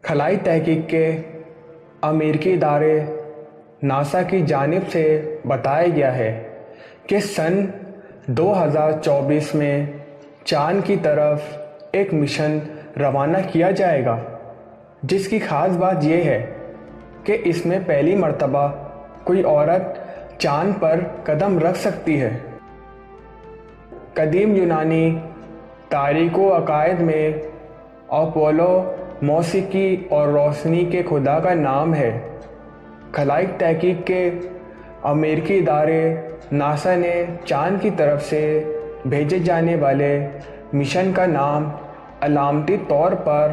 खलाई तहकीक के अमेरिकी इदारे नासा की जानिब से बताया गया है कि सन 2024 में चाँद की तरफ एक मिशन रवाना किया जाएगा, जिसकी ख़ास बात यह है कि इसमें पहली मर्तबा कोई औरत चाँद पर कदम रख सकती है। कदीम यूनानी तारीख़ व अक़ायद में अपोलो मौसीकी और रोशनी के खुदा का नाम है। खलाई तहकीक के अमेरिकी इदारे नासा ने चाँद की तरफ से भेजे जाने वाले मिशन का नाम अलामती तौर पर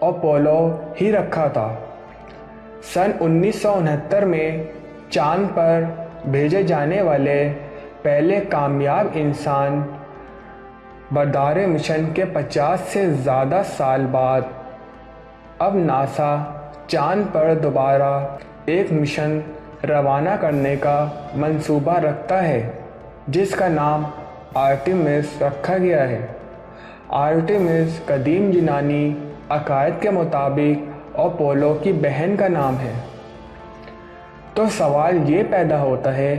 अपोलो ही रखा था। सन 1969 में चाँद पर भेजे जाने वाले पहले कामयाब इंसान बरदार मिशन के 50 से ज़्यादा साल बाद अब नासा चाँद पर दोबारा एक मिशन रवाना करने का मंसूबा रखता है, जिसका नाम आर्टेमिस रखा गया है। आर्टेमिस कदीम यूनानी अकायद के मुताबिक अपोलो की बहन का नाम है। तो सवाल ये पैदा होता है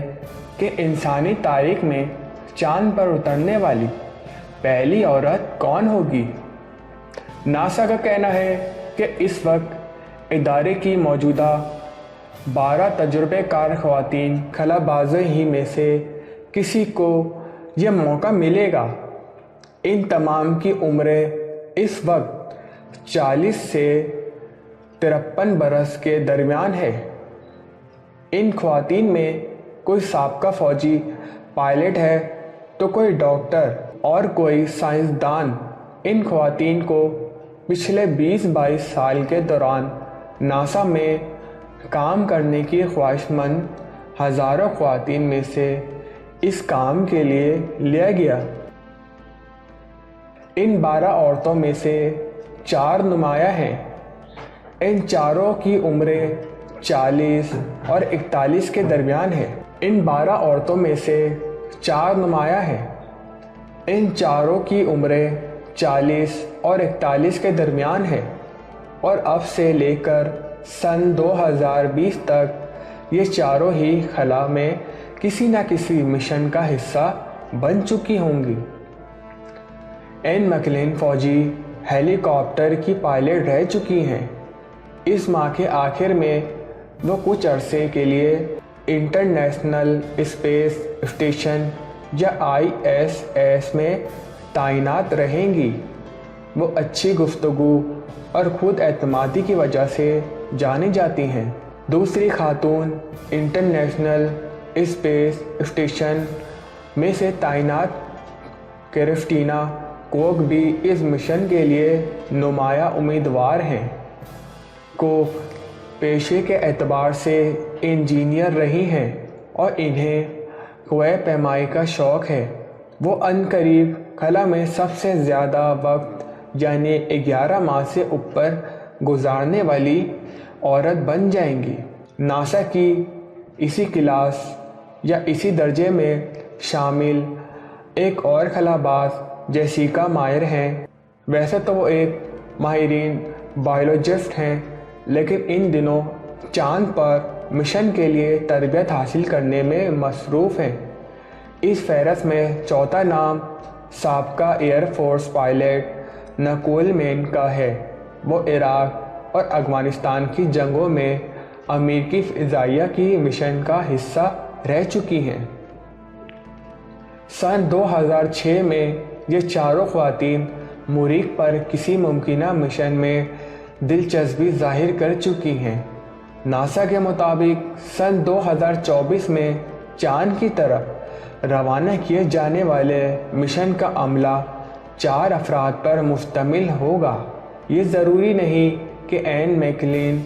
कि इंसानी तारीख में चाँद पर उतरने वाली पहली औरत कौन होगी। नासा का कहना है कि इस वक्त इदारे की मौजूदा 12 तजुर्बेकार ख़वातीन खलाबाज़ों ही में से किसी को यह मौका मिलेगा। इन तमाम की उम्रें इस वक्त 40 से 53 बरस के दरमियान है। इन ख़वातीन में कोई साबका फ़ौजी पायलट है तो कोई डॉक्टर और कोई साइंसदान। इन ख़वातीन को पिछले 20-22 साल के दौरान नासा में काम करने की ख्वाहिशमंद हज़ारों ख़वातीन में से इस काम के लिए लिया गया। इन 12 औरतों में से 4 नुमाया हैं। इन चारों की उम्रें 40 और 41 के दरमियान है। इन 12 औरतों में से 4 नुमाया हैं। इन चारों की उम्रें 40 और 41 के दरमियान है और अब से लेकर सन 2020 तक ये चारों ही खला में किसी न किसी मिशन का हिस्सा बन चुकी होंगी। एन मैकलिन फ़ौजी हेलीकॉप्टर की पायलट रह चुकी हैं। इस माह के आखिर में वो कुछ अरसे के लिए इंटरनेशनल स्पेस स्टेशन या ISS में तैनात रहेंगी। वो अच्छी गुफ्तगू और ख़ुद एतमादी की वजह से जानी जाती हैं। दूसरी खातून इंटरनेशनल स्पेस स्टेशन में से तैनात क्रिस्टीना कोक भी इस मिशन के लिए नुमाया उम्मीदवार हैं। कोक पेशे के एतबार से इंजीनियर रही हैं और इन्हें ख्वाह पैमाई का शौक़ है। वो अनकरीब खला में सबसे ज़्यादा वक्त यानी 11 माह से ऊपर गुजारने वाली औरत बन जाएंगी। नासा की इसी क्लास या इसी दर्जे में शामिल एक और खलाबाज जेसिका मायर हैं। वैसे तो वो एक माहिरीन बायोलॉजिस्ट हैं, लेकिन इन दिनों चाँद पर मिशन के लिए तरबियत हासिल करने में मसरूफ़ हैं। इस फहरस्त में चौथा नाम साबका एयरफोर्स पायलट नकोल मैन का है। वो इराक़ और अफ़गानिस्तान की जंगों में अमेरिकी फ़िज़ाइया की मिशन का हिस्सा रह चुकी हैं। सन 2006 में ये चारों ख़वातीन मरीख़ पर किसी मुमकिना मिशन में दिलचस्पी ज़ाहिर कर चुकी हैं। नासा के मुताबिक सन 2024 में चाँद की तरफ रवाना किए जाने वाले मिशन का अमला 4 अफराद पर मुश्तमिल होगा। ये ज़रूरी नहीं कि Anne McClain,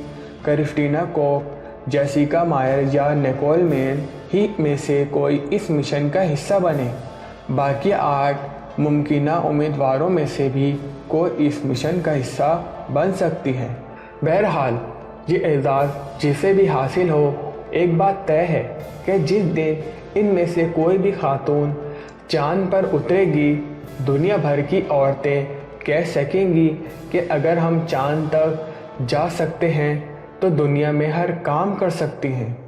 Christina Koch, Jessica Meir या निकोल मैन ही में से कोई इस मिशन का हिस्सा बने। बाकी 8 मुमकिना उम्मीदवारों में से भी कोई इस मिशन का हिस्सा बन सकती है। बहरहाल ये एजाज़ जिसे भी हासिल हो, एक बात तय है कि जिस दिन इनमें से कोई भी खातून चाँद पर उतरेगी, दुनिया भर की औरतें कह सकेंगी कि अगर हम चाँद तक जा सकते हैं तो दुनिया में हर काम कर सकती हैं।